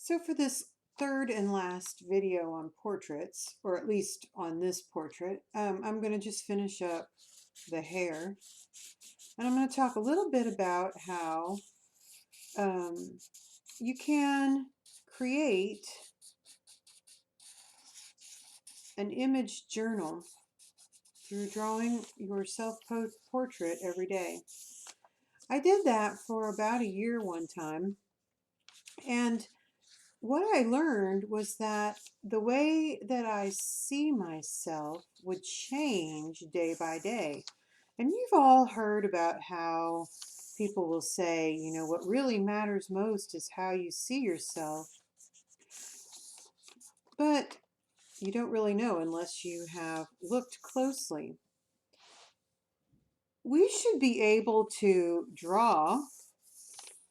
So for this third and last video on portraits, or at least on this portrait, I'm going to just finish up the hair. And I'm going to talk a little bit about how um, you can create an image journal through drawing your self-portrait every day. I did that for about a year one time, and what I learned was that the way that I see myself would change day by day. And you've all heard about how people will say, what really matters most is how you see yourself. But you don't really know unless you have looked closely. We should be able to draw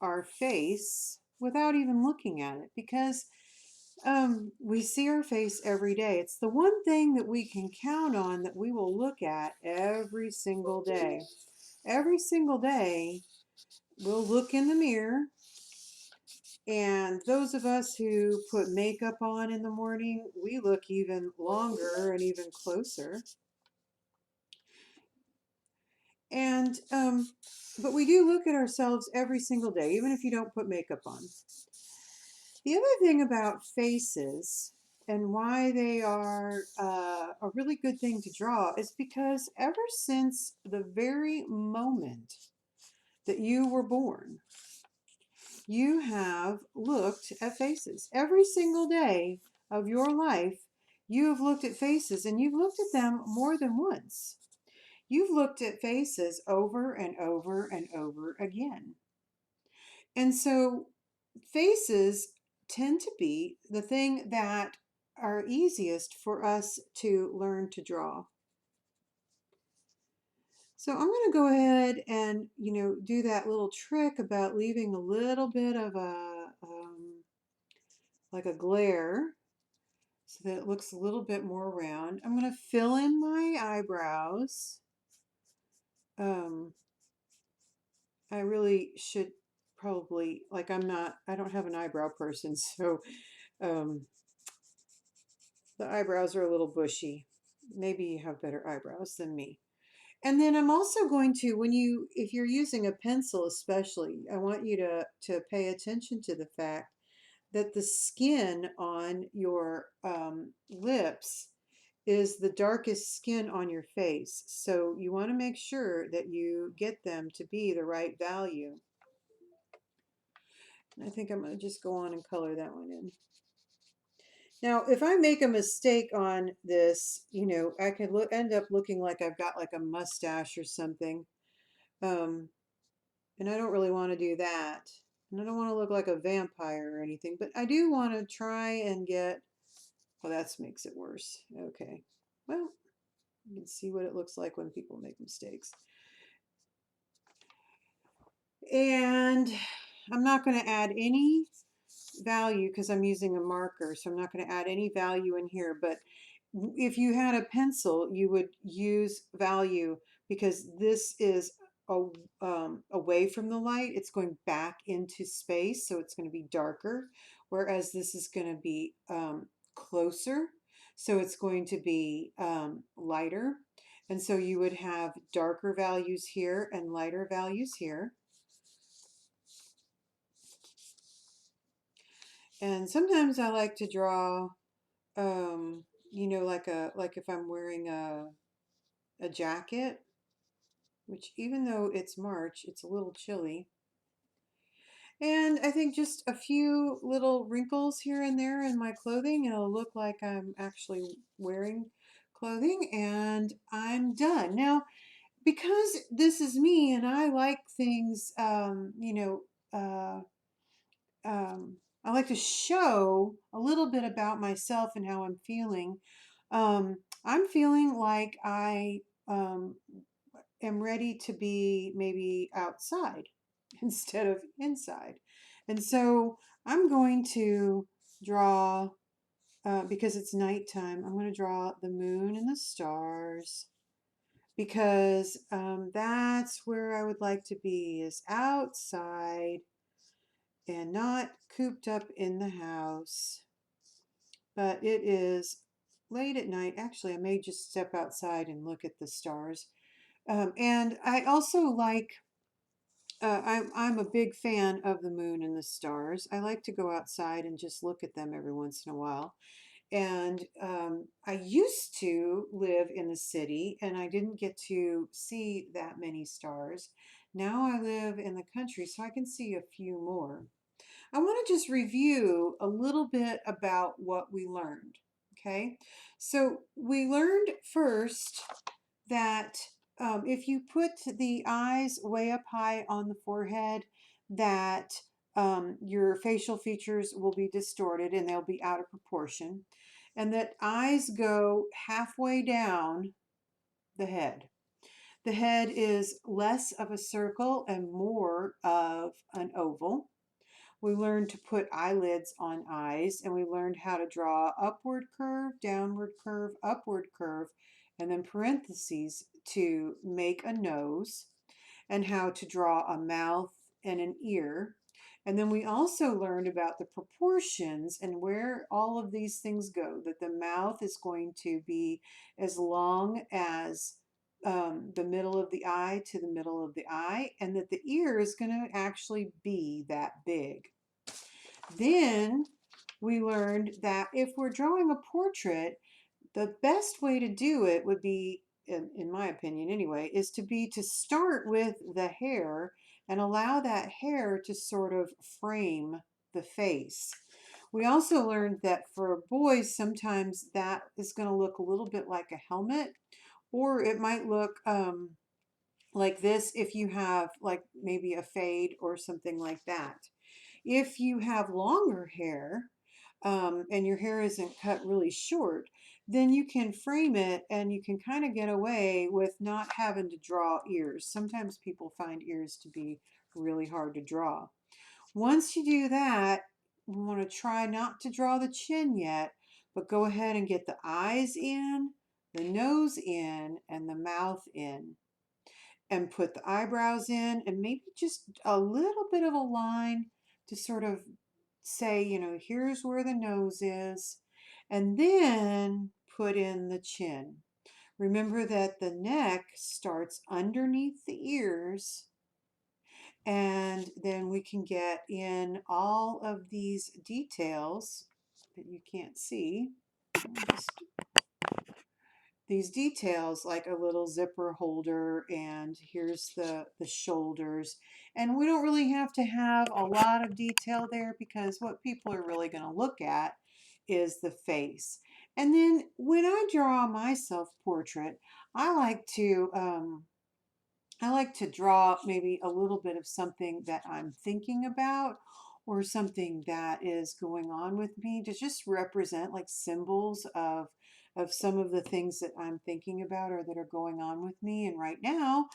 our face without even looking at it because we see our face every day. It's the one thing that we can count on that we will look at every single day. Every single day, we'll look in the mirror, and those of us who put makeup on in the morning, we look even longer and even closer. And, but we do look at ourselves every single day, even if you don't put makeup on. The other thing about faces and why they are a really good thing to draw is because ever since the very moment that you were born, you have looked at faces. Every single day of your life, you have looked at faces, and you've looked at them more than once. You've looked at faces over and over and over again. And so faces tend to be the thing that are easiest for us to learn to draw. So I'm going to go ahead and, do that little trick about leaving a little bit of like a glare so that it looks a little bit more round. I'm going to fill in my eyebrows. Um, I really should probably, like I don't have an eyebrow person, so um, the eyebrows are a little bushy. Maybe you have better eyebrows than me. And then I'm also going to, if you're using a pencil especially, I want you to pay attention to the fact that the skin on your lips is the darkest skin on your face. So you want to make sure that you get them to be the right value. And I think I'm going to just go on and color that one in. Now, if I make a mistake on this, I could end up looking like I've got like a mustache or something. Um, and I don't really want to do that. And I don't want to look like a vampire or anything, but I do want to try and get, well, that makes it worse. Okay. Well, you can see what it looks like when people make mistakes. And I'm not going to add any value because I'm using a marker, so I'm not going to add any value in here, but if you had a pencil, you would use value because this is away from the light. It's going back into space, so it's going to be darker, whereas this is going to be closer, so it's going to be lighter. And so you would have darker values here and lighter values here. And sometimes I like to draw, like if I'm wearing a jacket, which even though it's March, it's a little chilly. And I think just a few little wrinkles here and there in my clothing, and it'll look like I'm actually wearing clothing, and I'm done. Now, because this is me and I like things, uh, I like to show a little bit about myself and how I'm feeling. I'm feeling like I am ready to be maybe outside instead of inside. And so I'm going to draw, because it's nighttime, I'm going to draw the moon and the stars because that's where I would like to be, is outside and not cooped up in the house. But it is late at night. Actually, I may just step outside and look at the stars. And I also like, I'm a big fan of the moon and the stars. I like to go outside and just look at them every once in a while. And I used to live in the city and I didn't get to see that many stars. Now I live in the country, so I can see a few more. I want to just review a little bit about what we learned. Okay, so we learned first that if you put the eyes way up high on the forehead, that your facial features will be distorted and they'll be out of proportion, and that eyes go halfway down the head. The head is less of a circle and more of an oval. We learned to put eyelids on eyes, and we learned how to draw upward curve, downward curve, upward curve, and then parentheses to make a nose, and how to draw a mouth and an ear. And then we also learned about the proportions and where all of these things go, that the mouth is going to be as long as the middle of the eye to the middle of the eye, and that the ear is going to actually be that big. Then we learned that if we're drawing a portrait, the best way to do it would be, in my opinion anyway, is to start with the hair and allow that hair to sort of frame the face. We also learned that for boys, sometimes that is going to look a little bit like a helmet, or it might look like this if you have like maybe a fade or something like that. If you have longer hair and your hair isn't cut really short, then you can frame it and you can kind of get away with not having to draw ears. Sometimes people find ears to be really hard to draw. Once you do that, we want to try not to draw the chin yet, but go ahead and get the eyes in, the nose in, and the mouth in, and put the eyebrows in, and maybe just a little bit of a line to sort of say, here's where the nose is, and then put in the chin. Remember that the neck starts underneath the ears, and then we can get in all of these details that you can't see. Just these details like a little zipper holder, and here's the shoulders, and we don't really have to have a lot of detail there because what people are really going to look at is the face. And then when I draw my self-portrait, I like to draw maybe a little bit of something that I'm thinking about or something that is going on with me to just represent like symbols of some of the things that I'm thinking about or that are going on with me. And right now,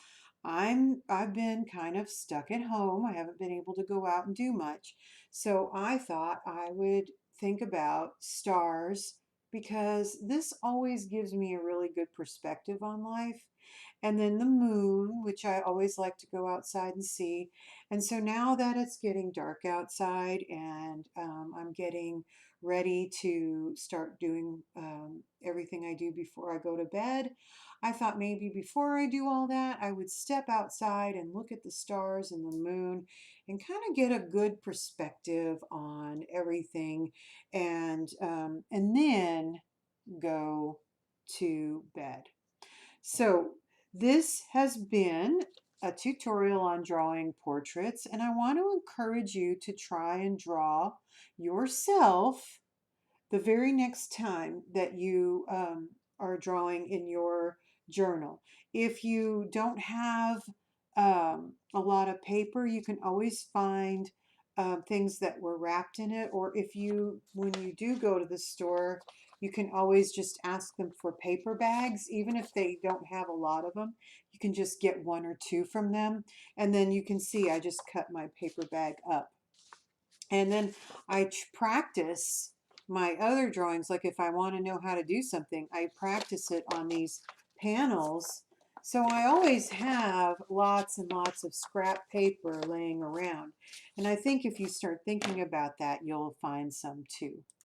I've been kind of stuck at home. I haven't been able to go out and do much. So I thought I would think about stars because this always gives me a really good perspective on life, and then the moon, which I always like to go outside and see. And so now that it's getting dark outside and I'm getting ready to start doing everything I do before I go to bed, I thought maybe before I do all that, I would step outside and look at the stars and the moon and kind of get a good perspective on everything, and then go to bed. So this has been a tutorial on drawing portraits, and I want to encourage you to try and draw yourself the very next time that you are drawing in your journal. If you don't have a lot of paper, you can always find things that were wrapped in it, or if you, when you do go to the store, you can always just ask them for paper bags, even if they don't have a lot of them. You can just get one or two from them, and then you can see I just cut my paper bag up. And then I practice my other drawings. Like if I want to know how to do something, I practice it on these panels So I always have lots and lots of scrap paper laying around. And I think if you start thinking about that, you'll find some too.